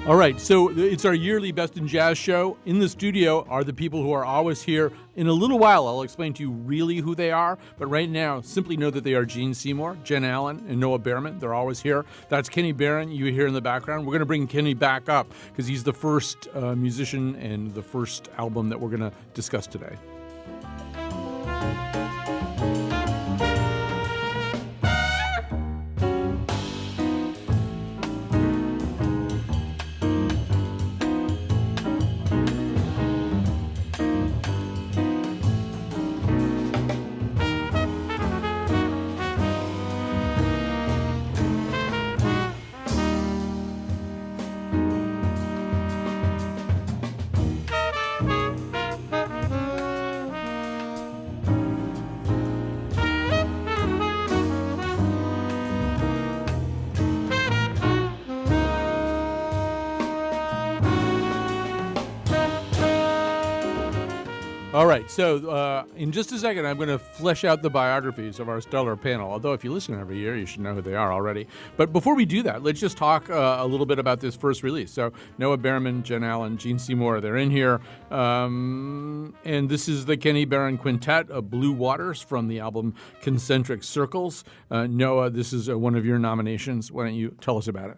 All right, so it's our yearly Best in Jazz show. In the studio are the people who are always here. In a little while, I'll explain to you really who they are, but right now, simply know that they are Gene Seymour, Jen Allen, and Noah Behrman. They're always here. That's Kenny Barron, you hear in the background. We're going to bring Kenny back up because he's the first musician and the first album that we're going to discuss today. All right, so in just a second, I'm going to flesh out the biographies of our stellar panel, although if you listen every year, you should know who they are already. But before we do that, let's just talk a little bit about this first release. So Noah Behrman, Jen Allen, Gene Seymour, they're in here. And this is the Kenny Barron Quintet of Blue Waters from the album Concentric Circles. Noah, this is one of your nominations. Why don't you tell us about it?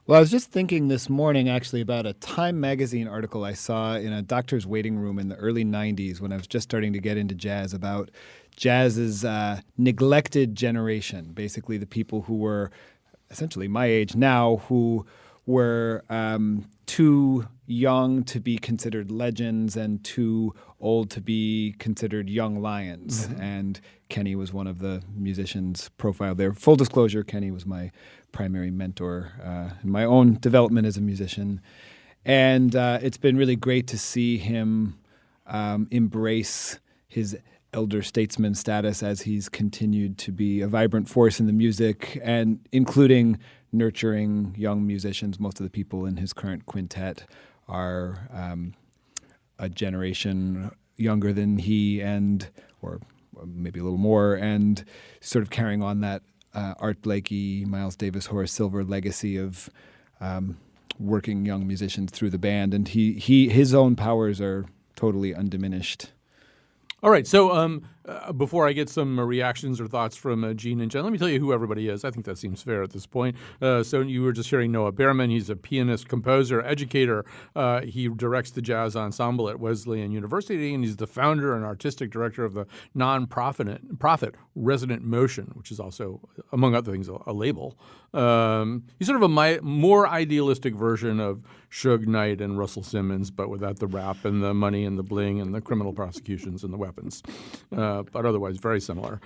Well, I was just thinking this morning, actually, about a Time magazine article I saw in a doctor's waiting room in the early 90s when I was just starting to get into jazz about jazz's neglected generation, basically the people who were essentially my age now who were too young to be considered legends and too old to be considered young lions. Mm-hmm. And Kenny was one of the musicians profiled there. Full disclosure, Kenny was my primary mentor in my own development as a musician. And it's been really great to see him embrace his elder statesman status as he's continued to be a vibrant force in the music, and including nurturing young musicians. Most of the people in his current quintet are a generation younger than he, and or maybe a little more, and sort of carrying on that Art Blakey, Miles Davis, Horace Silver legacy of working young musicians through the band. And his own powers are totally undiminished. All right, so before I get some reactions or thoughts from Gene and Jen, let me tell you who everybody is. I think that seems fair at this point. So you were just hearing Noah Behrman. He's a pianist, composer, educator. He directs the jazz ensemble at Wesleyan University, and he's the founder and artistic director of the non-profit Resonant Motion, which is also, among other things, a label. He's sort of a more idealistic version of Suge Knight and Russell Simmons, but without the rap and the money and the bling and the criminal prosecutions and the weapons. But otherwise very similar.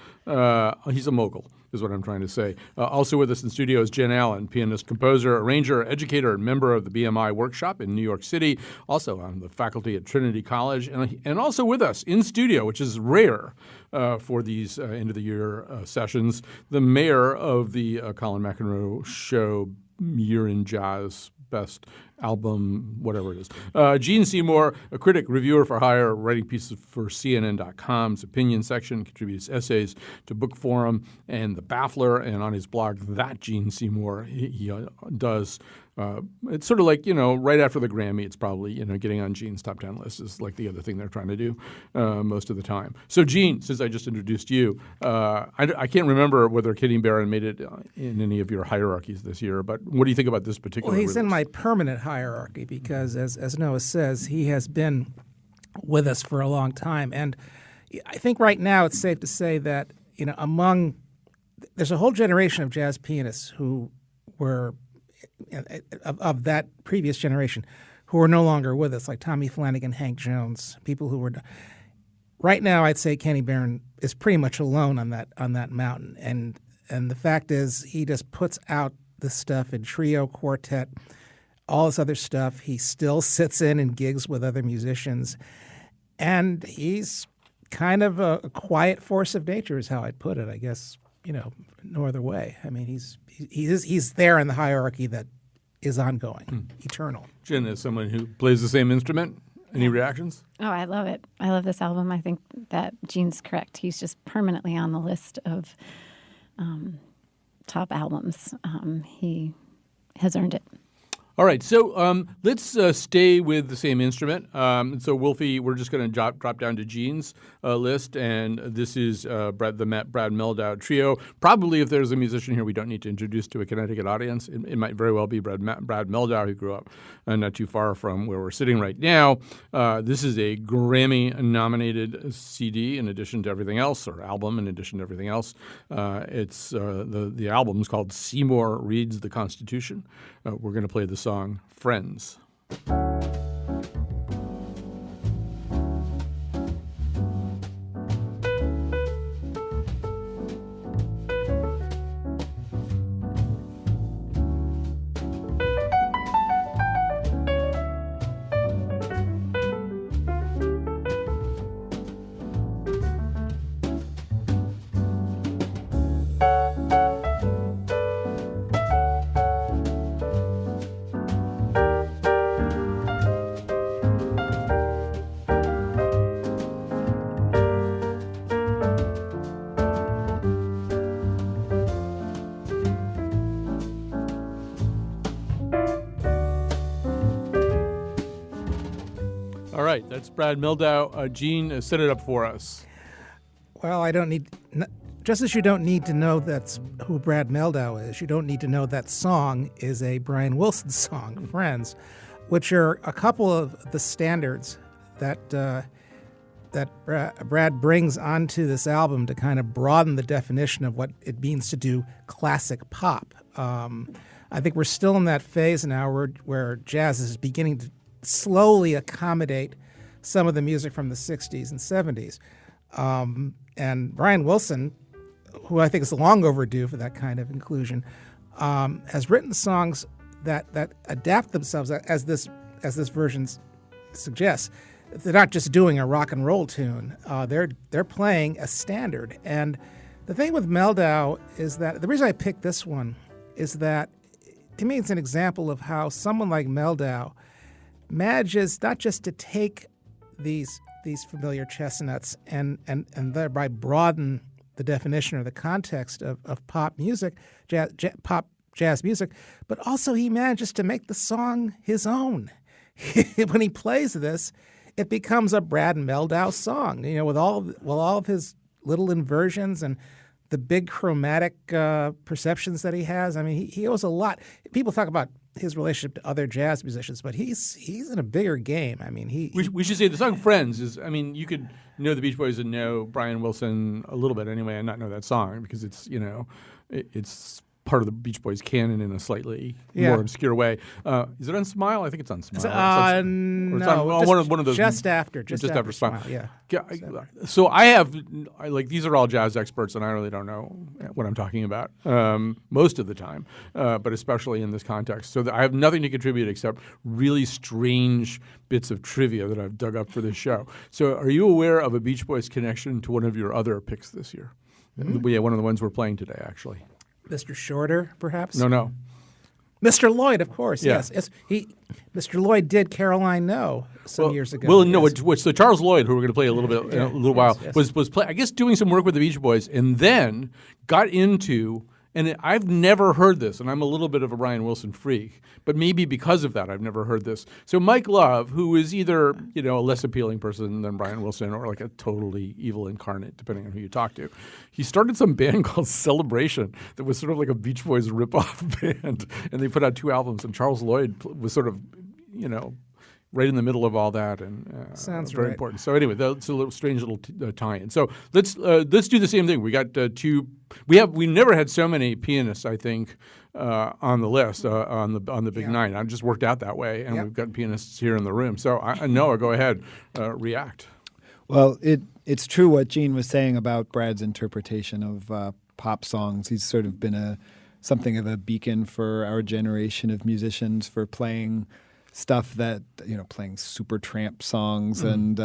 He's a mogul, is what I'm trying to say. Also with us in studio is Jen Allen, pianist, composer, arranger, educator, and member of the BMI Workshop in New York City, also on the faculty at Trinity College, and also with us in studio, which is rare for these end-of-the-year sessions, the mayor of the Colin McEnroe Show Year in Jazz Best Album, whatever it is. Gene Seymour, a critic, reviewer for hire, writing pieces for CNN.com's opinion section, contributes essays to Book Forum and The Baffler, and on his blog, That Gene Seymour, he does. It's sort of like, right after the Grammy, it's probably, getting on Gene's top 10 list is like the other thing they're trying to do most of the time. So, Gene, since I just introduced you, I can't remember whether Kenny Barron made it in any of your hierarchies this year, but what do you think about this particular Well, he's release? in my permanent hierarchy because, as Noah says, he has been with us for a long time. And I think right now it's safe to say that, there's a whole generation of jazz pianists who were of that previous generation who are no longer with us, like Tommy Flanagan, Hank Jones, people who were. Right now, I'd say Kenny Barron is pretty much alone on that mountain, and the fact is, he just puts out this stuff in trio, quartet, all this other stuff. He still sits in and gigs with other musicians, and he's kind of a quiet force of nature, is how I'd put it. I guess no other way. I mean, he's there in the hierarchy that is ongoing, eternal. Jen, as someone who plays the same instrument, any reactions? Oh, I love it. I love this album. I think that Gene's correct. He's just permanently on the list of top albums. He has earned it. All right, so let's stay with the same instrument. So Wolfie, we're just going to drop down to Gene's list, and this is Brad Mehldau Trio. Probably, if there's a musician here we don't need to introduce to a Connecticut audience, it might very well be Brad Mehldau, who grew up not too far from where we're sitting right now. This is a Grammy-nominated CD in addition to everything else, or album in addition to everything else. It's the album is called Seymour Reads the Constitution. We're going to play the song Friends. All right, that's Brad Mehldau. Gene, set it up for us. Well, I don't need, just as you don't need to know that's who Brad Mehldau is, you don't need to know that song is a Brian Wilson song, Friends, which are a couple of the standards that Brad brings onto this album to kind of broaden the definition of what it means to do classic pop. I think we're still in that phase now where jazz is beginning to slowly accommodate some of the music from the 60s and 70s. And Brian Wilson, who I think is long overdue for that kind of inclusion, has written songs that adapt themselves as this version suggests. They're not just doing a rock and roll tune. They're playing a standard. And the thing with Mehldau is that the reason I picked this one is that to me it's an example of how someone like Mehldau manages not just to take these familiar chestnuts and thereby broaden the definition or the context of pop music, jazz music, but also he manages to make the song his own. When he plays this, it becomes a Brad Mehldau song, with all of his little inversions and the big chromatic perceptions that he has. I mean, he owes a lot. People talk about his relationship to other jazz musicians, but he's in a bigger game. I mean, we should say the song "Friends" is. I mean, you could know the Beach Boys and know Brian Wilson a little bit anyway, and not know that song because it's it's part of the Beach Boys canon in a slightly more obscure way. Is it on Smile? I think it's on Smile. No, one of those just after Smile. Yeah. So these are all jazz experts, and I really don't know what I'm talking about most of the time, but especially in this context. So I have nothing to contribute except really strange bits of trivia that I've dug up for this show. So are you aware of a Beach Boys connection to one of your other picks this year? Mm-hmm. Yeah, one of the ones we're playing today, actually. Mr. Shorter, perhaps? No. Mr. Lloyd, of course. Yeah. Yes. Mr. Lloyd did Caroline No some years ago. Well, no. So Charles Lloyd, who we're going to play a little bit in a little while, was I guess doing some work with the Beach Boys, and then got into. And I've never heard this, and I'm a little bit of a Brian Wilson freak, but maybe because of that, I've never heard this. So Mike Love, who is either a less appealing person than Brian Wilson or like a totally evil incarnate, depending on who you talk to, he started some band called Celebration that was sort of like a Beach Boys ripoff band, and they put out 2 albums, and Charles Lloyd was sort of, right in the middle of all that, and sounds very right. important. So anyway, that's a little strange little tie-in. So let's do the same thing. We got 2. We never had so many pianists, I think, on the list on the big night. I've just worked out that way, and we've got pianists here in the room. So Noah, go ahead, react. Well, it's true what Gene was saying about Brad's interpretation of pop songs. He's sort of been something of a beacon for our generation of musicians for playing stuff that, playing Supertramp songs and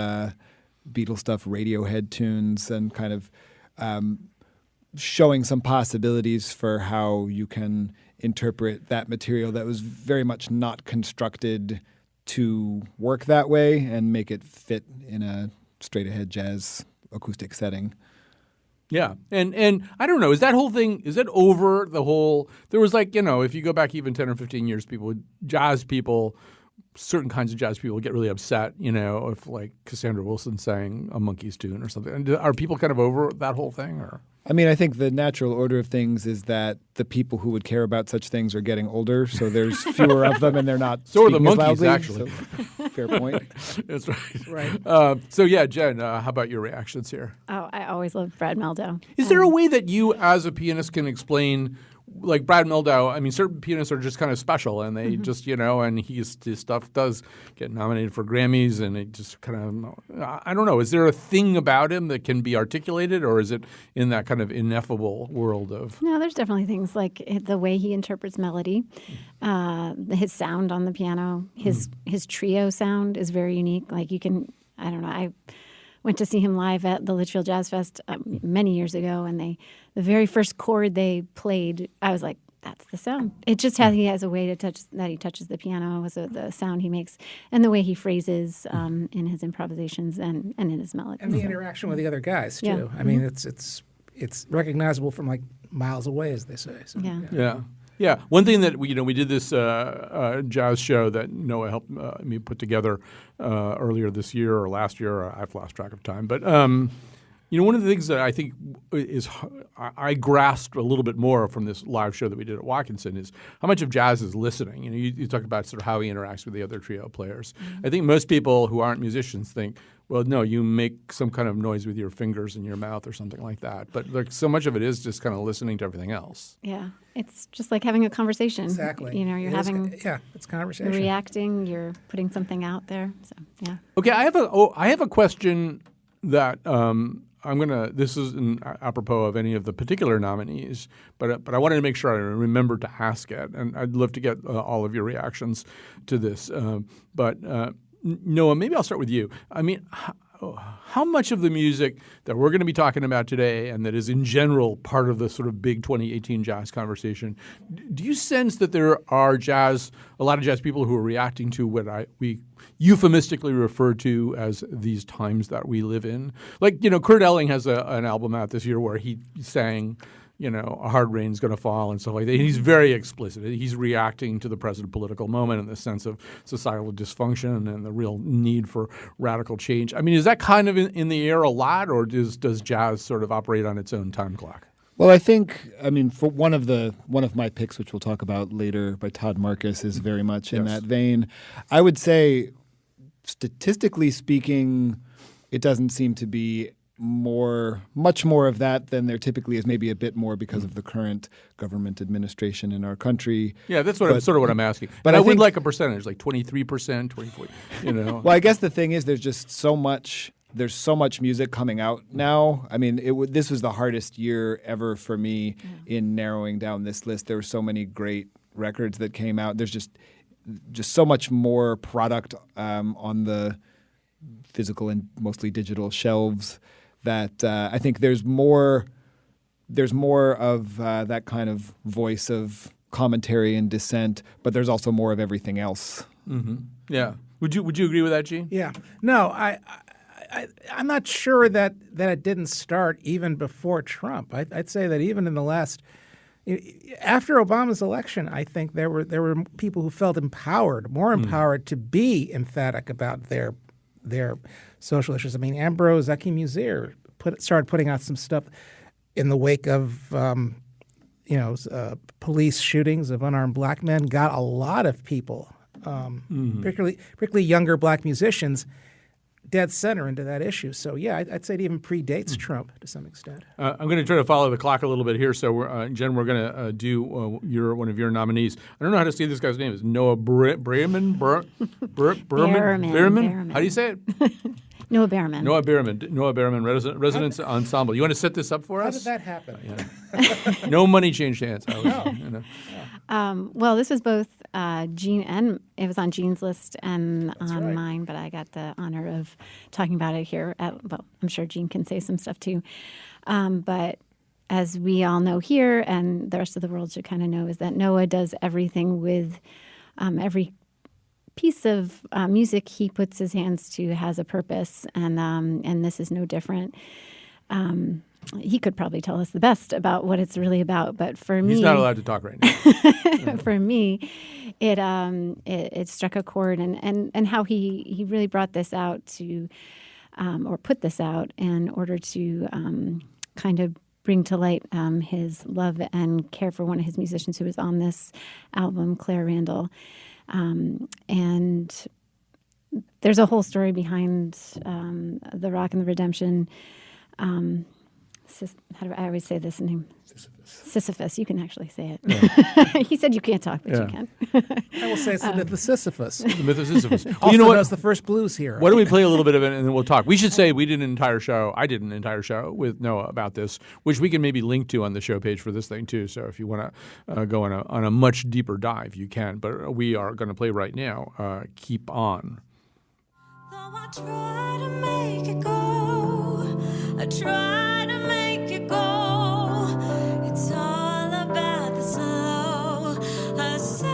Beatles stuff, Radiohead tunes, and kind of showing some possibilities for how you can interpret that material that was very much not constructed to work that way and make it fit in a straight-ahead jazz acoustic setting. Yeah. And I don't know, is that whole thing, is it over the whole, there was like, if you go back even 10 or 15 years, jazz people, certain kinds of jazz people get really upset, if like Cassandra Wilson sang a Monkees tune or something. And are people kind of over that whole thing or? I mean, I think the natural order of things is that the people who would care about such things are getting older, so there's fewer of them, and they're not. So are the speaking as Monkees, loudly, actually. so fair point. That's right. Right. So yeah, Jen, how about your reactions here? Oh, I always loved Brad Mehldau. Is there a way that you, as a pianist, can explain, like Brad Mehldau? I mean, certain pianists are just kind of special, and they just, and his stuff does get nominated for Grammys, and it just kind of, I don't know. Is there a thing about him that can be articulated, or is it in that kind of ineffable world of? No, there's definitely things like the way he interprets melody, his sound on the piano, his trio sound is very unique. Like you can, I don't know, I went to see him live at the Litchfield Jazz Fest many years ago, and the very first chord they played, I was like, that's the sound. It just he has a way to touch that he touches the piano, was the sound he makes, and the way he phrases in his improvisations and in his melodies. And the interaction with the other guys too. Yeah. I mean, it's recognizable from like miles away, as they say. So, Yeah. Yeah. One thing that we did this jazz show that Noah helped me put together earlier this year or last year. I've lost track of time, but one of the things that I think is I grasped a little bit more from this live show that we did at Watkinson is how much of jazz is listening. You talked about sort of how he interacts with the other trio players. Mm-hmm. I think most people who aren't musicians think, well, no, you make some kind of noise with your fingers in your mouth or something like that. But like so much of it is just kind of listening to everything else. Yeah, it's just like having a conversation. Exactly. You're having it's conversation. You're reacting. You're putting something out there. So yeah. Okay, I have a question that this is apropos of any of the particular nominees, but I wanted to make sure I remembered to ask it, and I'd love to get all of your reactions to this. But Noah, maybe I'll start with you. I mean, how much of the music that we're going to be talking about today and that is in general part of the sort of big 2018 jazz conversation, do you sense that there are a lot of jazz people who are reacting to what we euphemistically refer to as these times that we live in? Like, Kurt Elling has an album out this year where he sang, a hard rain's going to fall and stuff like that. He's very explicit. He's reacting to the present political moment in the sense of societal dysfunction and the real need for radical change. I mean, is that kind of in the air a lot, or does jazz sort of operate on its own time clock? Well, for one of my picks, which we'll talk about later, by Todd Marcus, is very much in that vein. I would say, statistically speaking, it doesn't seem to be much more of that than there typically is, maybe a bit more because of the current government administration in our country. Yeah, that's what I'm asking. But I would like a percentage, like 23%, 24%, Well, I guess the thing is there's so much music coming out now. I mean, this was the hardest year ever for me in narrowing down this list. There were so many great records that came out. There's just so much more product on the physical and mostly digital shelves that I think there's more of that kind of voice of commentary and dissent, but there's also more of everything else. Mm-hmm. Yeah. Would you agree with that, Gene? Yeah. No, I'm not sure that it didn't start even before Trump. I'd say that even in the last after Obama's election, I think there were people who felt more empowered to be emphatic about their social issues. I mean, Ambrose Akim-Uzir started putting out some stuff in the wake of police shootings of unarmed black men. Got a lot of people, particularly younger black musicians, dead center into that issue. So yeah, I'd say it even predates Trump to some extent. I'm going to try to follow the clock a little bit here. So Jen, we're going to do one of your nominees. I don't know how to say this guy's name. Is Noah Berman? How do you say it? Noah Berman. Noah Berman, Resonance Ensemble. You want to set this up for How us? did that happen? Yeah. No money changed hands. Well, this was both Gene and it was on Gene's list and on right. mine, but I got the honor of talking about it here. I'm sure Gene can say some stuff too. But as we all know here, and the rest of the world should kind of know, is that Noah does everything with every piece of music he puts his hands to has a purpose, and this is no different. he could probably tell us the best about what it's really about. But for me, He's not allowed to talk right now. for me, it struck a chord, and how he really brought this out to, or put this out in order to kind of bring to light his love and care for one of his musicians who was on this album, Claire Randall. And there's a whole story behind the Rock and the Redemption. How do I always say this name? Sisyphus. You can actually say it. Yeah. He said you can't talk, but you can. I will say it's the myth of Sisyphus. The myth of Sisyphus. Well, Also you know what? knows the first blues hero. Why don't we play a little bit of it and then we'll talk? We should say we did an entire show. I did an entire show with Noah about this, which we can maybe link to on the show page for this thing too. So if you want to go on a much deeper dive, you can. But we are going to play right now. Keep On. Though I try to make it go, I try to make it go. It's all about the slow ascension,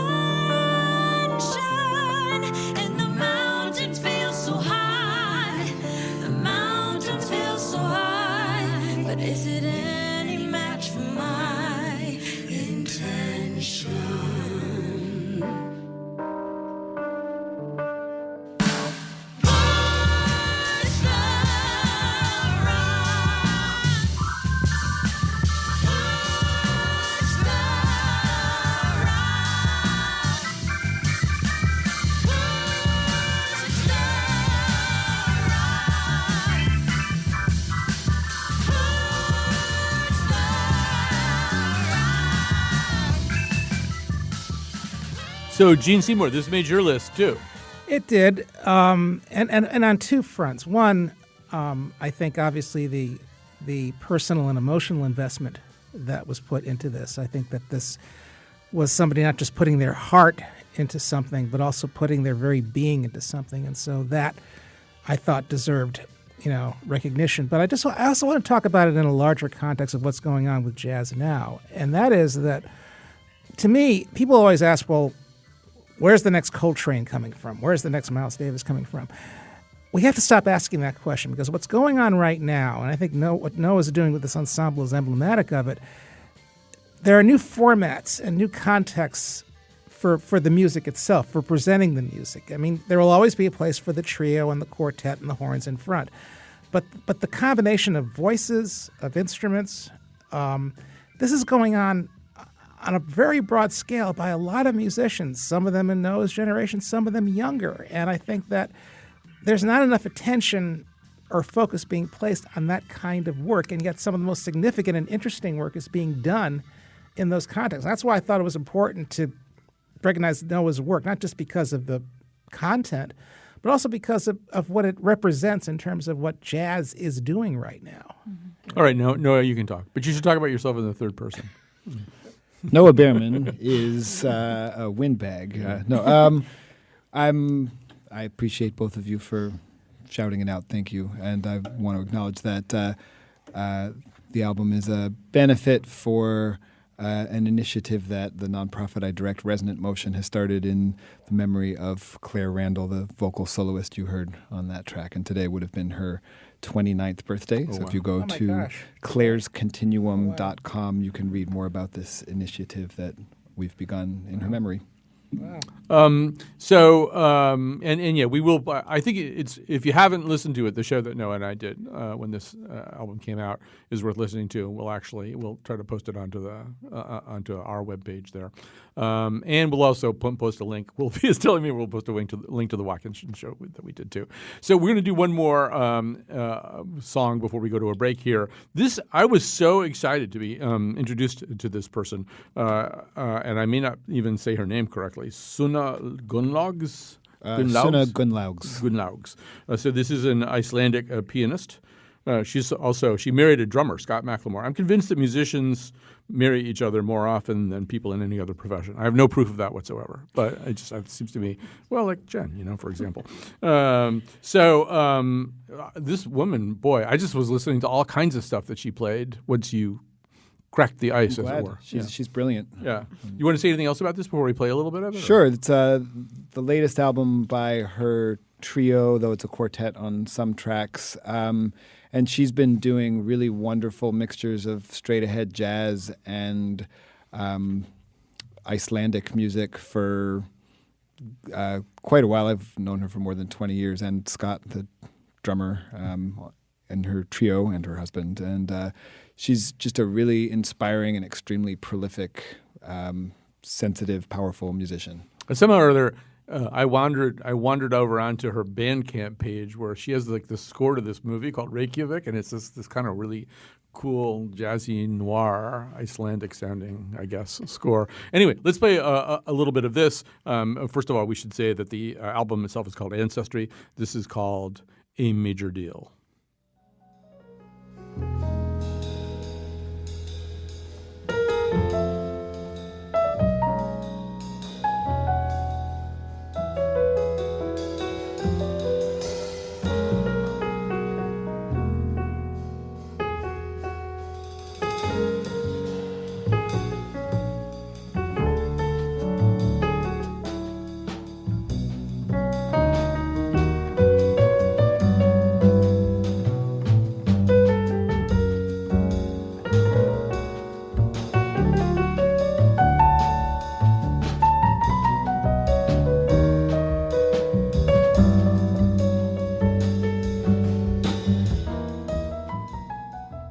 and the mountain feels so high. The mountain feels so high, but is it any match for my intention? So Gene Seymour, this made your list too. It did, and on two fronts. One, I think obviously the personal and emotional investment that was put into this. I think that this was somebody not just putting their heart into something, but also putting their very being into something, and so that I thought deserved, recognition. But I also want to talk about it in a larger context of what's going on with jazz now, and that is that, to me, people always ask, well, where's the next Coltrane coming from? Where's the next Miles Davis coming from? We have to stop asking that question, because what's going on right now, and I think what Noah's doing with this ensemble is emblematic of it, there are new formats and new contexts for the music itself, for presenting the music. I mean, there will always be a place for the trio and the quartet and the horns in front. But the combination of voices, of instruments, this is going on a very broad scale by a lot of musicians, some of them in Noah's generation, some of them younger. And I think that there's not enough attention or focus being placed on that kind of work, and yet some of the most significant and interesting work is being done in those contexts. That's why I thought it was important to recognize Noah's work, not just because of the content, but also because of what it represents in terms of what jazz is doing right now. All right, Noah, you can talk. But you should talk about yourself in the third person. Noah Behrman is a windbag. I appreciate both of you for shouting it out. Thank you. And I want to acknowledge that the album is a benefit for an initiative that the nonprofit I direct, Resonant Motion, has started in the memory of Claire Randall, the vocal soloist you heard on that track. And today would have been her 29th birthday. So if you go to clairescontinuum.com, you can read more about this initiative that we've begun in her memory. Wow. Yeah, we will. I think it's, if you haven't listened to it, the show that Noah and I did when this album came out is worth listening to. We'll try to post it onto our webpage there, and we'll also post a link. Is telling me we'll post a link to the Watkins show that we did too. So we're going to do one more song before we go to a break here. I was so excited to be introduced to this person, and I may not even say her name correctly. Suna Gunnlaugs? Suna Gunnlaugs. Gunnlaugs. So this is an Icelandic pianist. She married a drummer, Scott McLemore. I'm convinced that musicians marry each other more often than people in any other profession. I have no proof of that whatsoever, but it seems to me, well, like Jen, for example. This woman, boy, I just was listening to all kinds of stuff that she played once you cracked the ice, as it were. She's brilliant. Yeah. You want to say anything else about this before we play a little bit of it? Sure. It's the latest album by her trio, though it's a quartet on some tracks. And And she's been doing really wonderful mixtures of straight-ahead jazz and Icelandic music for quite a while. I've known her for more than 20 years, and Scott, the drummer, and her trio and her husband. And she's just a really inspiring and extremely prolific, sensitive, powerful musician. Somehow or other, I wandered over onto her Bandcamp page where she has like the score to this movie called Reykjavik, and it's this kind of really cool, jazzy, noir, Icelandic sounding, I guess, score. Anyway, let's play a little bit of this. First of all, we should say that the album itself is called Ancestry. This is called A Major Deal.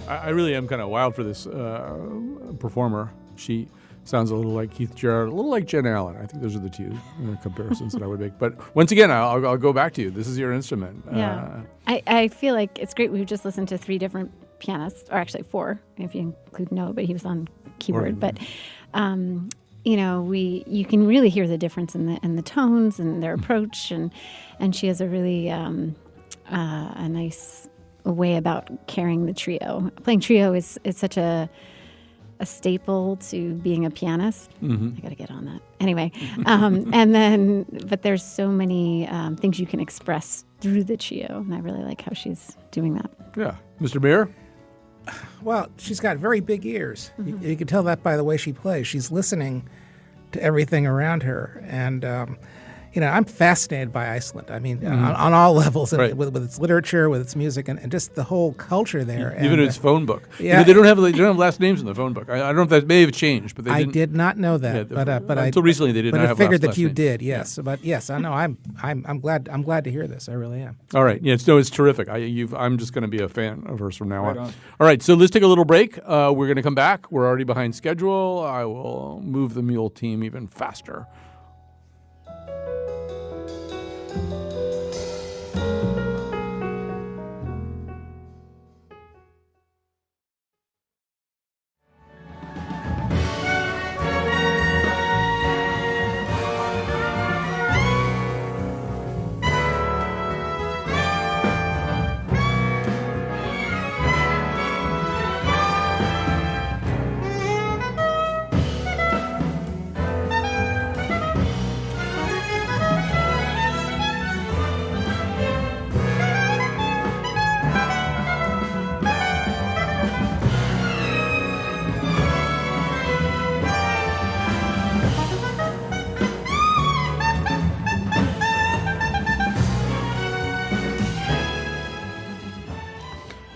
I really am kind of wild for this performer. She sounds a little like Keith Jarrett, a little like Jen Allen. I think those are the two comparisons that I would make. But once again, I'll go back to you. This is your instrument. Yeah. I feel like it's great. We've just listened to 3 different pianists, or actually 4, if you include Noah, but he was on keyboard. But you can really hear the difference in the tones and their approach, and she has a really a nice way about carrying the trio. Playing trio is such a staple to being a pianist. I got to get on that. Anyway, but there's so many things you can express through the trio, and I really like how she's doing that. Yeah. Mr. Mayer? Well, she's got very big ears. You can tell that by the way she plays. She's listening to everything around her, and I'm fascinated by Iceland. I mean, on all levels, Right. with its literature, with its music, and just the whole culture there. Even and, its phone book. yeah. They don't have last names in the phone book. I don't know if that may have changed, but they I didn't. did not know that, Yeah, but until recently they did but not I have figured last that you names. did. Yes, but yes, I know. I'm glad to hear this. I really am. All right. Yeah, it's terrific. I'm just going to be a fan of hers from now Right on. on. All right. So let's take a little break. We're going to come back. We're already behind schedule. I will move the mule team even faster.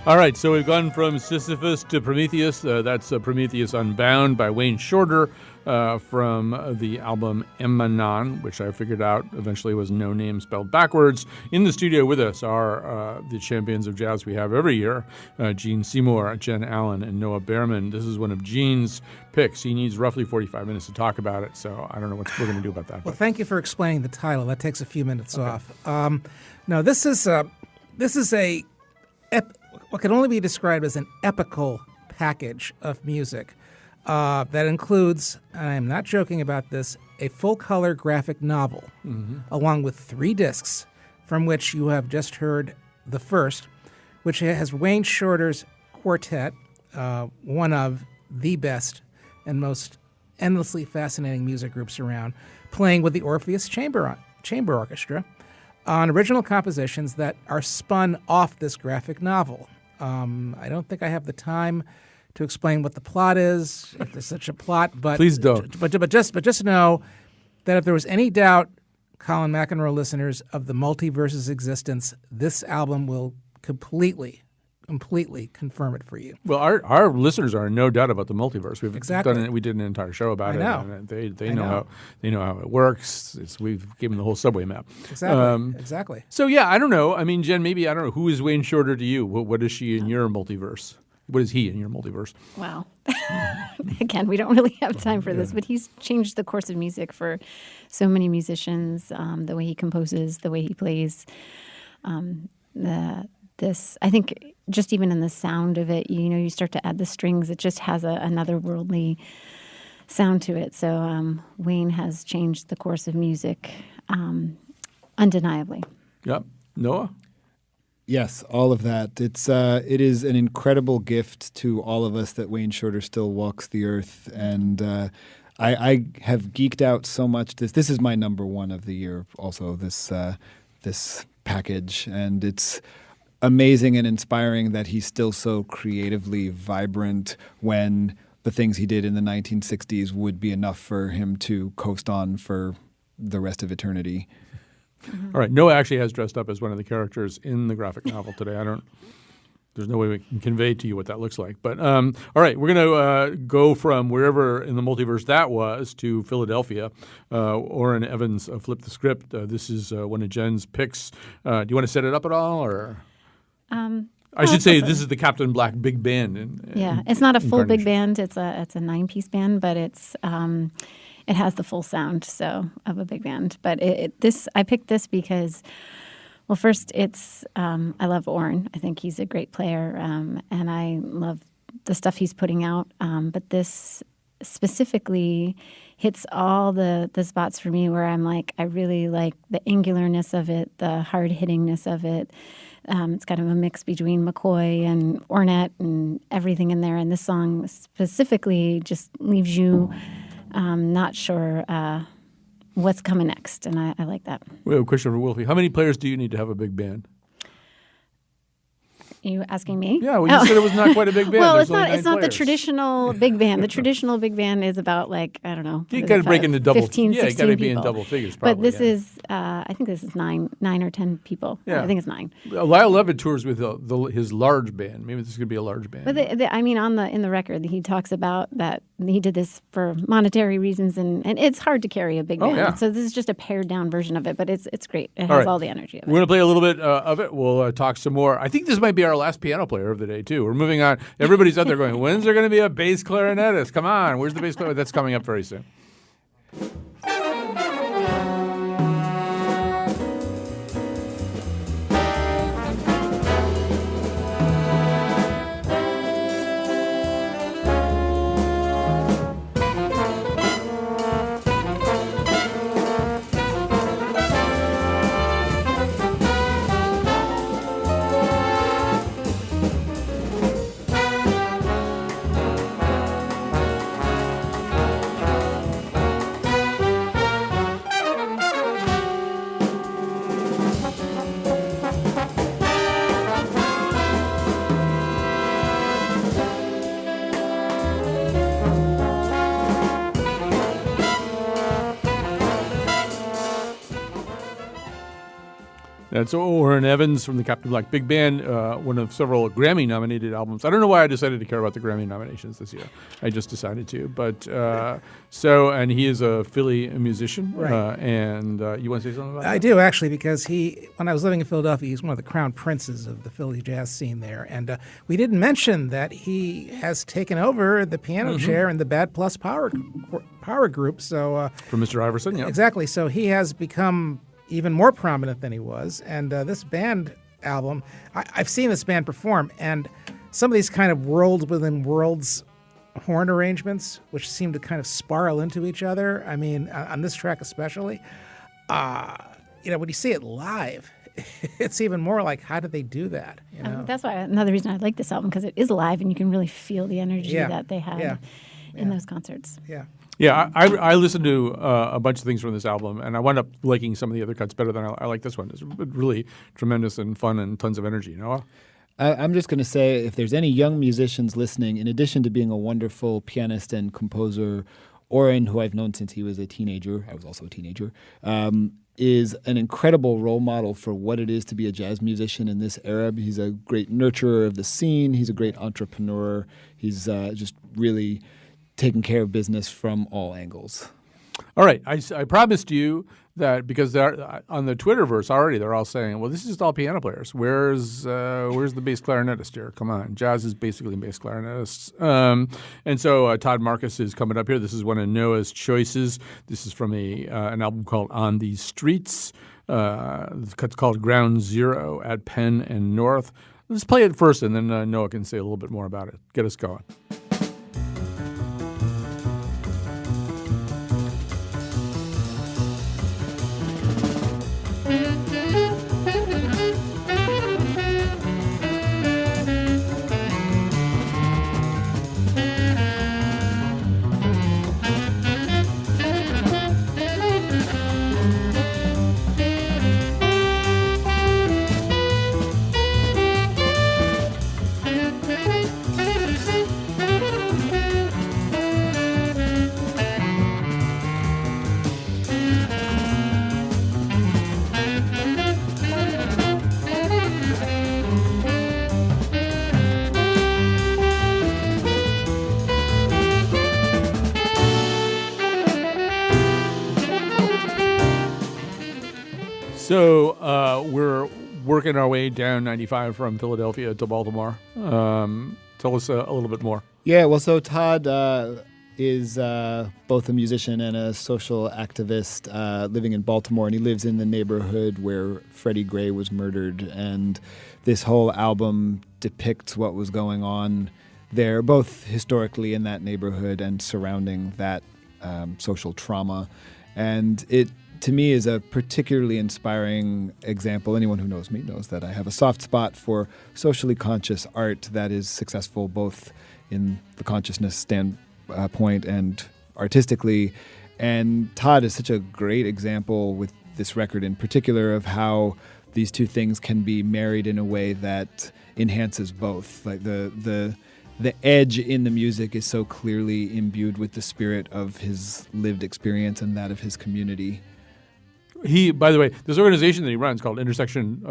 All right, so we've gone from Sisyphus to Prometheus. That's Prometheus Unbound by Wayne Shorter from the album Emmanon, which I figured out eventually was no name spelled backwards. In the studio with us are the champions of jazz we have every year, Gene Seymour, Jen Allen, and Noah Behrman. This is one of Gene's picks. He needs roughly 45 minutes to talk about it, so I don't know what we're going to do about that. Well, thank you for explaining the title. That takes a few minutes off. No, this is what can only be described as an epical package of music that includes, and I'm not joking about this, a full-color graphic novel, along with 3 discs, from which you have just heard the first, which has Wayne Shorter's quartet, one of the best and most endlessly fascinating music groups around, playing with the Orpheus Chamber Orchestra on original compositions that are spun off this graphic novel. I don't think I have the time to explain what the plot is, if there's such a plot, but Please don't. But just know that if there was any doubt, Colin McEnroe listeners, of the multiverse's existence, this album will completely completely confirm it for you. Well, our listeners are in no doubt about the multiverse. We've Exactly. done it. We did an entire show about I it. know. And they I know know. how it works. We've given the whole subway map. Exactly. Exactly. So yeah, I don't know. I mean, Jen, maybe I don't know, who is Wayne Shorter to you. What is she in your multiverse? What is he in your multiverse? Wow. Again, we don't really have time for this, but he's changed the course of music for so many musicians. The way he composes, the way he plays. I think just even in the sound of it, you start to add the strings. It just has another worldly sound to it. So Wayne has changed the course of music undeniably. Yep. Noah? Yes, all of that. It is an incredible gift to all of us that Wayne Shorter still walks the earth, and I have geeked out so much. This is my number one of the year. Also, this package, and it's amazing and inspiring that he's still so creatively vibrant when the things he did in the 1960s would be enough for him to coast on for the rest of eternity. Mm-hmm. All right. Noah actually has dressed up as one of the characters in the graphic novel today. There's no way we can convey to you what that looks like. But all right, we're going to go from wherever in the multiverse that was to Philadelphia. Orrin Evans flipped the script. This is one of Jen's picks. Do you want to set it up at all, or? I should say this is the Captain Black big band. It's not a full big band. It's a 9-piece band, but it has the full sound of a big band. But I picked this because, well, first I love Orrin. I think he's a great player, and I love the stuff he's putting out. But this specifically hits all the spots for me where I'm like, I really like the angularness of it, the hard-hittingness of it. It's kind of a mix between McCoy and Ornette and everything in there. And this song specifically just leaves you not sure what's coming next. And I like that. We have a question for Wolfie. How many players do you need to have a big band? Are you asking me? Yeah, well, you said it was not quite a big band. Well, There's it's not the players. traditional big band. The traditional big band is about I don't know. You got to break into double. 15, yeah, you 16 got to be in people. double figures. Probably, but this is, I think this is nine or 10 people. Yeah. I think it's 9. Lyle Lovett tours with his large band. Maybe this is going to be a large band. But in the record, he talks about that he did this for monetary reasons, and it's hard to carry a big band. Yeah. So this is just a pared down version of it, but it's great. It has all the energy of it. We're going to play a little bit of it. We'll talk some more. I think this might be our last piano player of the day, too. We're moving on. Everybody's out there going, when's there going to be a bass clarinetist? Come on. Where's the bass clarinet? That's coming up very soon. That's Orrin Evans from the Captain Black Big Band, one of several Grammy-nominated albums. I don't know why I decided to care about the Grammy nominations this year. I just decided to. But and he is a Philly musician. Right. And you want to say something about that? I do, actually, because when I was living in Philadelphia, he's one of the crown princes of the Philly jazz scene there. And we didn't mention that he has taken over the piano chair in the Bad Plus Power Group. So From Mr. Iverson, yeah. Exactly. So he has become even more prominent than he was. And this band album, I've seen this band perform, and some of these kind of world within worlds horn arrangements, which seem to kind of spiral into each other. I mean, on this track especially, when you see it live, it's even more like, how did they do that? You know? That's why another reason I like this album, because it is live and you can really feel the energy that they had in those concerts. Yeah. Yeah, I listened to a bunch of things from this album, and I wound up liking some of the other cuts better than I like this one. It's really tremendous and fun and tons of energy. Noah? I'm just going to say, if there's any young musicians listening, in addition to being a wonderful pianist and composer, Orrin, who I've known since he was a teenager, I was also a teenager, is an incredible role model for what it is to be a jazz musician in this era. He's a great nurturer of the scene. He's a great entrepreneur. He's just really taking care of business from all angles. All right, I promised you that because they're, on the Twitterverse already, they're all saying, well, this is just all piano players. Where's the bass clarinetist here? Come on. Jazz is basically bass clarinetists. And so Todd Marcus is coming up here. This is one of Noah's choices. This is from an album called On These Streets. It's called Ground Zero at Penn and North. Let's play it first, and then Noah can say a little bit more about it. Get us going. So we're working our way down 95 from Philadelphia to Baltimore. Tell us a little bit more. Yeah, well, so Todd is both a musician and a social activist living in Baltimore, and he lives in the neighborhood where Freddie Gray was murdered. And this whole album depicts what was going on there, both historically in that neighborhood and surrounding that social trauma. And it, to me, is a particularly inspiring example. Anyone who knows me knows that I have a soft spot for socially conscious art that is successful both in the consciousness standpoint and artistically. And Todd is such a great example with this record in particular of how these two things can be married in a way that enhances both. Like the edge in the music is so clearly imbued with the spirit of his lived experience and that of his community. He, by the way, this organization that he runs called Intersection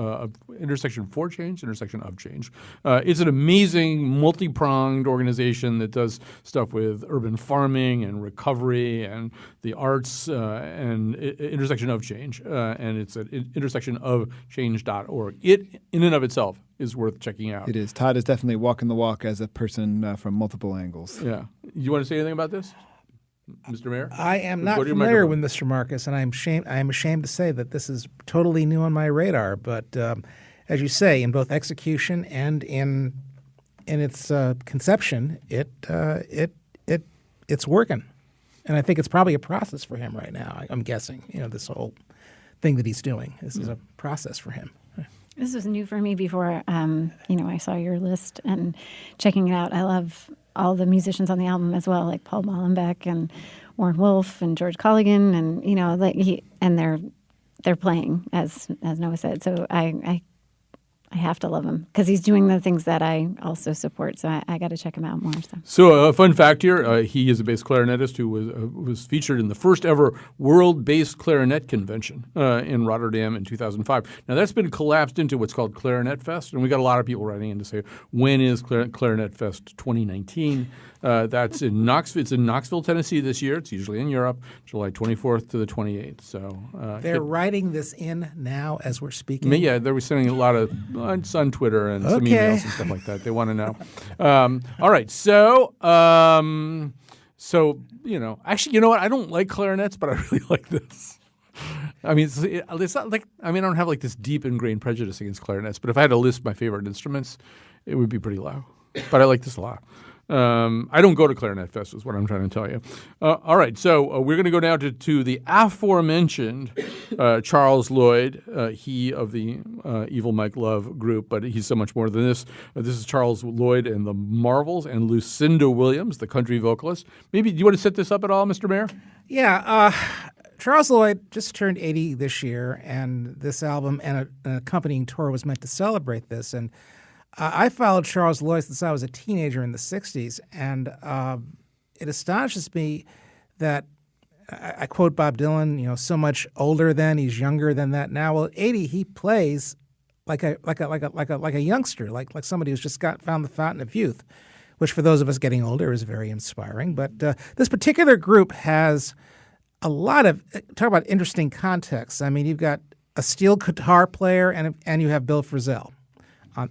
for Change, Intersection of Change. It's an amazing, multi-pronged organization that does stuff with urban farming and recovery and the arts and Intersection of Change. And it's at intersectionofchange.org. It, in and of itself, is worth checking out. It is. Todd is definitely walking the walk as a person from multiple angles. Yeah. You want to say anything about this, Mr. Mayor? I am not Go to your familiar with microphone. Mr. Marcus, and I am ashamed to say that this is totally new on my radar. But as you say, in both execution and in its conception, it's working, and I think it's probably a process for him right now. I'm guessing, this whole thing that he's doing. This is a process for him. This was new for me before, I saw your list and checking it out. I love all the musicians on the album as well, like Paul Bollenbeck and Warren Wolf and George Colligan, and they're playing as Noah said. So I have to love him because he's doing the things that I also support. So I got to check him out more. So a fun fact here, he is a bass clarinetist who was featured in the first ever World Bass Clarinet Convention in Rotterdam in 2005. Now that's been collapsed into what's called Clarinet Fest, and we got a lot of people writing in to say, when is Clarinet Fest 2019? That's in Knoxville. It's in Knoxville, Tennessee this year. It's usually in Europe, July 24th to the 28th. So They're writing this in now as we're speaking. yeah, they were sending a lot of on Twitter and some Okay. emails and stuff like that. They want to know. All right, so actually, you know what? I don't like clarinets, but I really like this. I mean, it's not like I don't have like this deep ingrained prejudice against clarinets, but if I had to list my favorite instruments, it would be pretty low. But I like this a lot. I don't go to Clarinet Fest is what I'm trying to tell you. All right, so we're going to go now to the aforementioned Charles Lloyd, he of the Evil Mike Love group, but he's so much more than this. This is Charles Lloyd and the Marvels and Lucinda Williams, the country vocalist. Maybe do you want to set this up at all, Mr. Mayor? Yeah, Charles Lloyd just turned 80 this year, and this album and an accompanying tour was meant to celebrate this. And I followed Charles Lloyd since I was a teenager in the 60s, and it astonishes me that I quote Bob Dylan, so much older then, he's younger than that now. Well, at 80, he plays like a youngster, like somebody who's just found the fountain of youth, which for those of us getting older is very inspiring. But this particular group has a lot of talk about interesting contexts. I mean, you've got a steel guitar player and you have Bill Frisell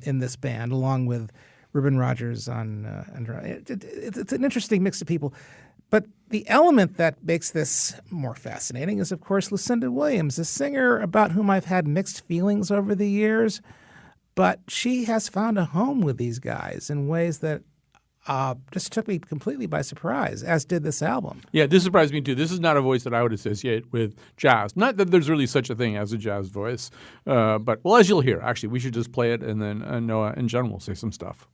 in this band, along with Reuben Rogers on. It's an interesting mix of people. But the element that makes this more fascinating is, of course, Lucinda Williams, a singer about whom I've had mixed feelings over the years. But she has found a home with these guys in ways that just took me completely by surprise, as did this album. Yeah, this surprised me too. This is not a voice that I would associate with jazz. Not that there's really such a thing as a jazz voice, but well, as you'll hear, actually, we should just play it, and then Noah and Jen will say some stuff.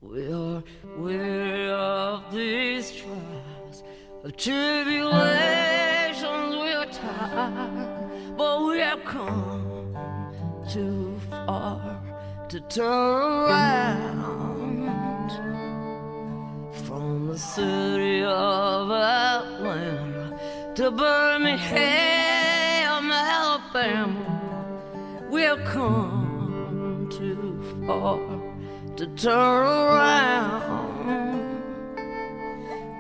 We are weary of these trials, of tribulations. We are tired, but we have come too far to turn around. From the city of Atlanta to Birmingham, Alabama, we have come too far to turn around.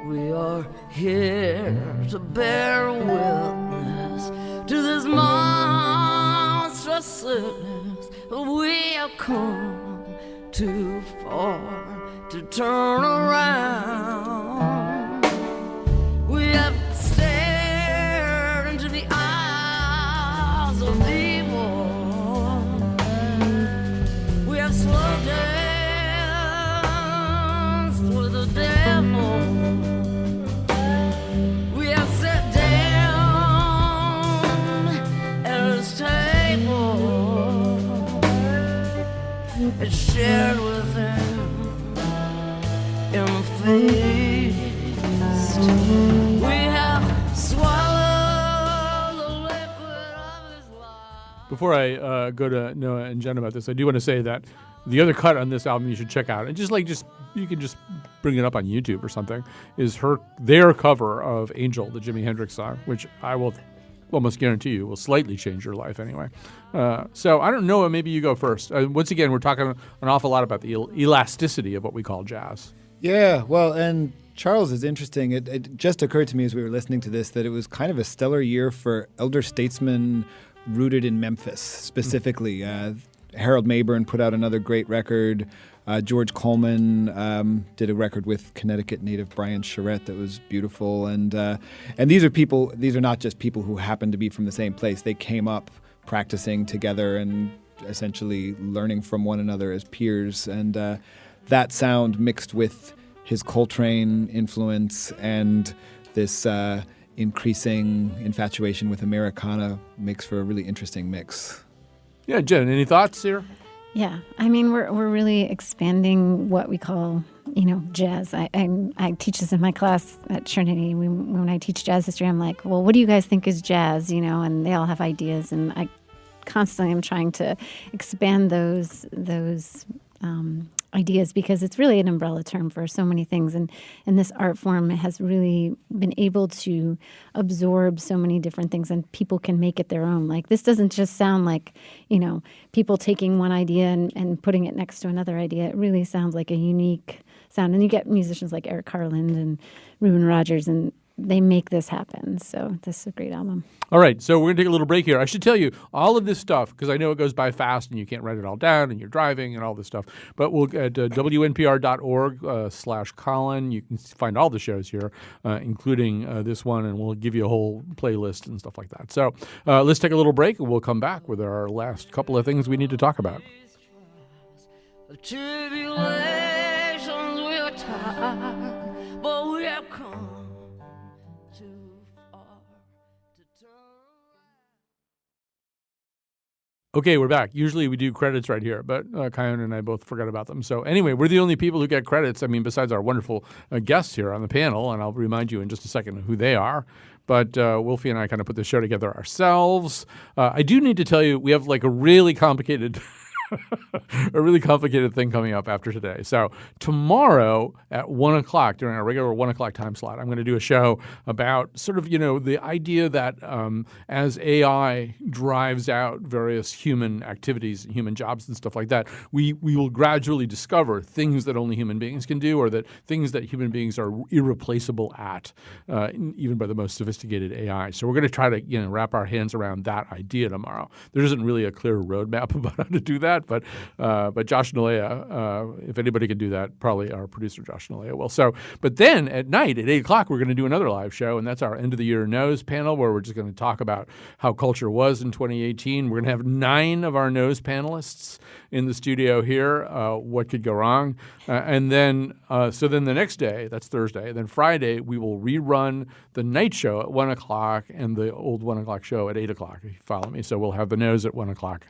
We are here to bear witness to this monstrous sickness. We have come too far to turn around. We have stared into the eyes of evil. We have slowed down with the devil. We have sat down at his table and shared with him in the feast. We have swallowed the liquid of his life. Before I go to Noah and Jen about this, I do want to say that the other cut on this album you should check out, and just you can just bring it up on YouTube or something, is their cover of Angel, the Jimi Hendrix song, which I will almost guarantee you will slightly change your life anyway. So I don't know, maybe you go first. Once again, we're talking an awful lot about the elasticity of what we call jazz. Yeah, well, and Charles is interesting. It just occurred to me as we were listening to this that it was kind of a stellar year for elder statesmen rooted in Memphis, specifically. Harold Mabern put out another great record. George Coleman did a record with Connecticut native Brian Charette that was beautiful. And these are not just people who happen to be from the same place. They came up practicing together and essentially learning from one another as peers. And that sound mixed with his Coltrane influence and this increasing infatuation with Americana makes for a really interesting mix. Yeah, Jen, any thoughts here? Yeah, I mean, we're really expanding what we call, jazz. I teach this in my class at Trinity. When I teach jazz history, I'm like, well, what do you guys think is jazz? And they all have ideas, and I constantly am trying to expand those ideas because it's really an umbrella term for so many things. And this art form has really been able to absorb so many different things, and people can make it their own. Like, this doesn't just sound like, people taking one idea and putting it next to another idea. It really sounds like a unique sound. And you get musicians like Eric Carland and Reuben Rogers, and they make this happen. So this is a great album. All right, so we're going to take a little break here. I should tell you, all of this stuff, because I know it goes by fast and you can't write it all down and you're driving and all this stuff, but we'll at WNPR.org/Colin. You can find all the shows here, including this one, and we'll give you a whole playlist and stuff like that. So let's take a little break, and we'll come back with our last couple of things we need to talk about. Tribulations, but we have come too far to turn. Okay, we're back. Usually we do credits right here, but Kion and I both forgot about them. So anyway, we're the only people who get credits. I mean, besides our wonderful guests here on the panel, and I'll remind you in just a second who they are. But Wolfie and I kind of put the show together ourselves. I do need to tell you, we have like a really complicated thing coming up after today. So tomorrow at 1 o'clock, during our regular 1 o'clock time slot, I'm going to do a show about sort of, the idea that as AI drives out various human activities, human jobs and stuff like that, we will gradually discover things that only human beings can do, or that things that human beings are irreplaceable at, even by the most sophisticated AI. So we're going to try to, wrap our hands around that idea tomorrow. There isn't really a clear roadmap about how to do that. But Josh Nalea, if anybody can do that, probably our producer Josh Nalea will. So, but then at night at 8 o'clock, we're going to do another live show, and that's our end of the year nose panel, where we're just going to talk about how culture was in 2018. We're going to have 9 of our nose panelists in the studio here. What could go wrong? And then, so then the next day, that's Thursday. Then Friday, we will rerun the night show at 1 o'clock and the old 1 o'clock show at 8 o'clock. If you follow me, so we'll have the nose at 1 o'clock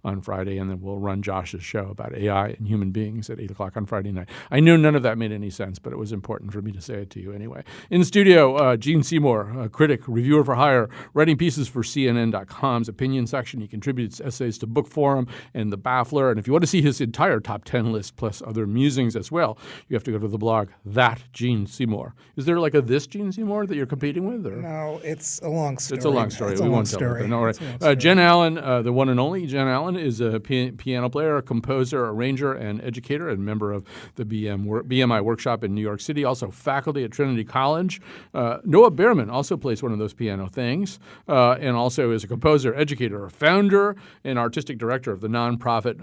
on Friday, and then we'll run Josh's show about AI and human beings at 8 o'clock on Friday night. I know none of that made any sense, but it was important for me to say it to you anyway. In the studio, Gene Seymour, a critic, reviewer for hire, writing pieces for CNN.com's opinion section. He contributes essays to Book Forum and The Baffler. And if you want to see his entire top 10 list plus other musings as well, you have to go to the blog, That Gene Seymour. Is there like a This Gene Seymour that you're competing with? Or? No, it's a long story. It's a long story. It's We a won't long tell it. story. All right. Jen Allen, the one and only Jen Allen, is a piano player, composer, arranger, and educator, and member of the BMI workshop in New York City, also faculty at Trinity College. Noah Behrman also plays one of those piano things, and also is a composer, educator, founder, and artistic director of the nonprofit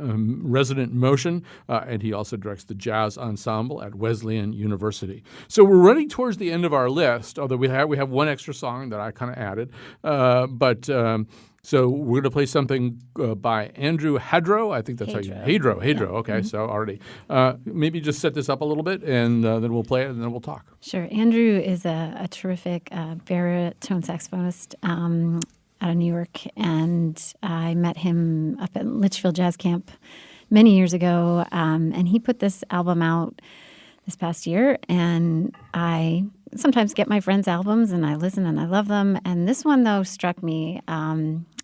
Resident Motion, and he also directs the jazz ensemble at Wesleyan University. So we're running towards the end of our list, although we have one extra song that I kind of added, so we're going to play something by Andrew Hadro. I think that's how you Hadro. Yeah. Okay, so already. Maybe just set this up a little bit, and then we'll play it, and then we'll talk. Sure. Andrew is a terrific baritone saxophonist out of New York, and I met him up at Litchfield Jazz Camp many years ago, and he put this album out this past year, and I sometimes get my friends' albums, and I listen, and I love them. And this one, though, struck me,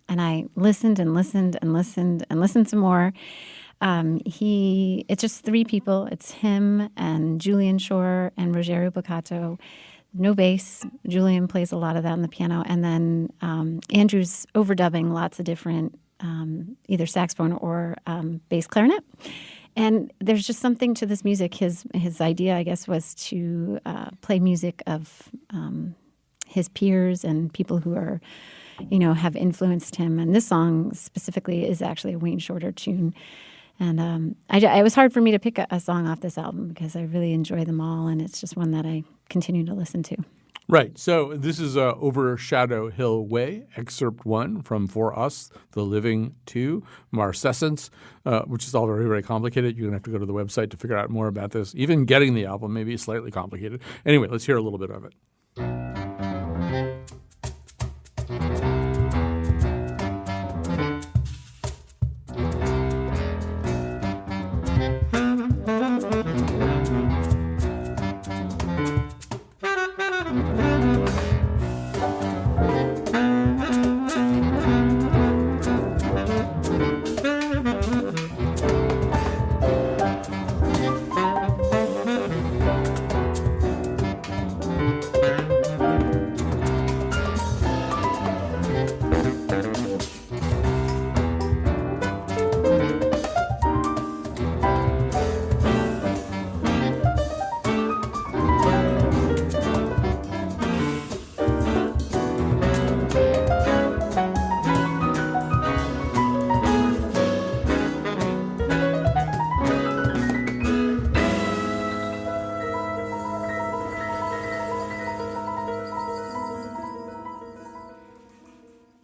and I listened and listened and listened and listened some more. It's just 3 people. It's him and Julian Shore and Rogério Boccato. No bass. Julian plays a lot of that on the piano. And then Andrew's overdubbing lots of different either saxophone or bass clarinet. And there's just something to this music. His idea, I guess, was to play music of his peers and people who are, have influenced him. And this song specifically is actually a Wayne Shorter tune. And it was hard for me to pick a song off this album because I really enjoy them all, and it's just one that I continue to listen to. Right. So this is Over Shadow Hill Way, Excerpt 1 from For Us, The Living 2, Marcescence, which is all very, very complicated. You're going to have to go to the website to figure out more about this. Even getting the album may be slightly complicated. Anyway, let's hear a little bit of it.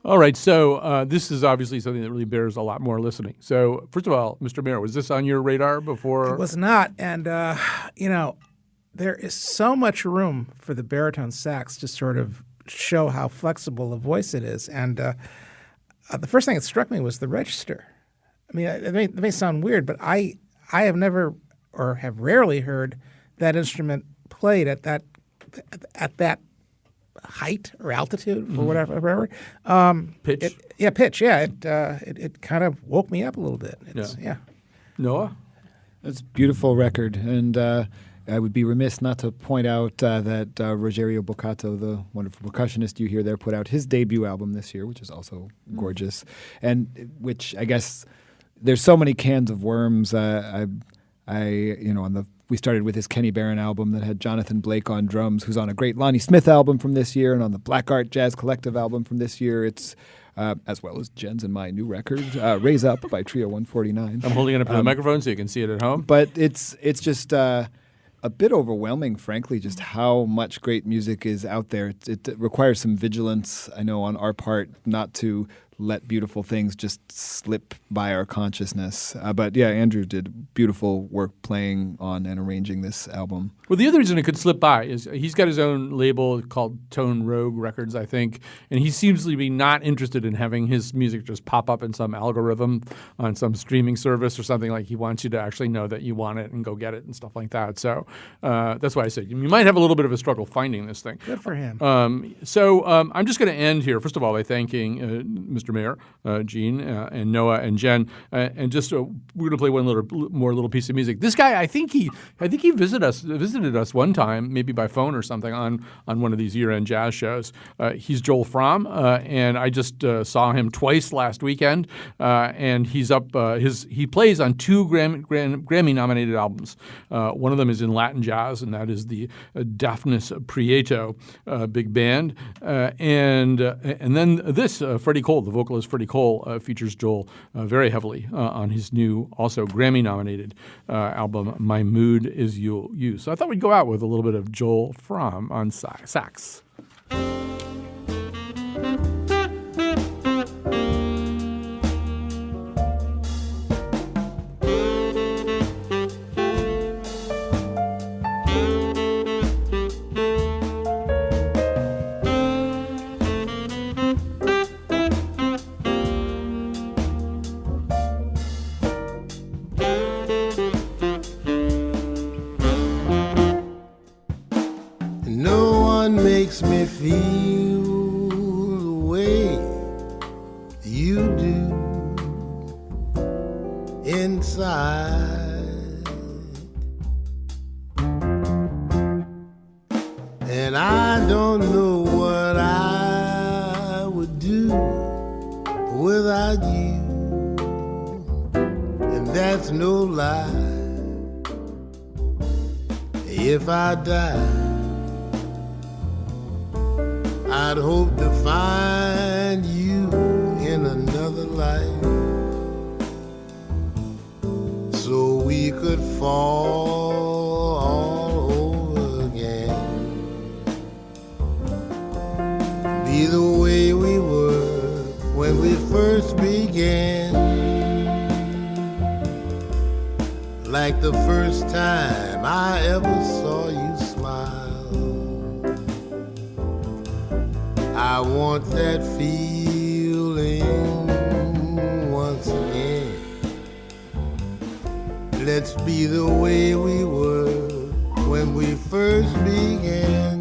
All right, so this is obviously something that really bears a lot more listening. So first of all, Mr. Mayor, was this on your radar before? It was not. And, there is so much room for the baritone sax to sort of show how flexible a voice it is. And the first thing that struck me was the register. I mean, it may sound weird, but I have never or have rarely heard that instrument played at that height or altitude or whatever. Pitch. Pitch. Yeah, it kind of woke me up a little bit. Yeah. Noah? It's a beautiful record, and I would be remiss not to point out that Rogerio Boccato, the wonderful percussionist you hear there, put out his debut album this year, which is also gorgeous, and which I guess there's so many cans of worms. We started with his Kenny Barron album that had Jonathan Blake on drums, who's on a great Lonnie Smith album from this year, and on the Black Art Jazz Collective album from this year. It's as well as Jen's and my new record, Raise Up by Trio 149. I'm holding it up to the microphone so you can see it at home. But it's just a bit overwhelming, frankly, just how much great music is out there. It requires some vigilance, I know, on our part, not to let beautiful things just slip by our consciousness. But yeah, Andrew did beautiful work playing on and arranging this album. Well, the other reason it could slip by is he's got his own label called Tone Rogue Records, I think, and he seems to be not interested in having his music just pop up in some algorithm on some streaming service or something. Like, he wants you to actually know that you want it and go get it and stuff like that. So that's why I said you might have a little bit of a struggle finding this thing. Good for him. So I'm just going to end here, first of all, by thanking Mr. Mayer, Gene, and Noah and Jen, and just we're going to play one little piece of music. This guy, I think he visited us one time, maybe by phone or something, on one of these year-end jazz shows. He's Joel Fromm, and I just saw him twice last weekend, and he's up. He plays on two Grammy-nominated albums. One of them is in Latin jazz, and that is the Daphnis Prieto big band, and then this Freddie Cole, the vocalist Freddie Cole, features Joel very heavily on his new, also Grammy-nominated album, My Mood Is You. So I thought we'd go out with a little bit of Joel Fromm on sax. No one makes me feel the way you do inside, and I don't know what I would do without you, and that's no lie. If I die, I'd hope to find you in another life, so we could fall all over again, be the way we were when we first began, like the first time I ever saw you smile. I want that feeling once again. Let's be the way we were when we first began.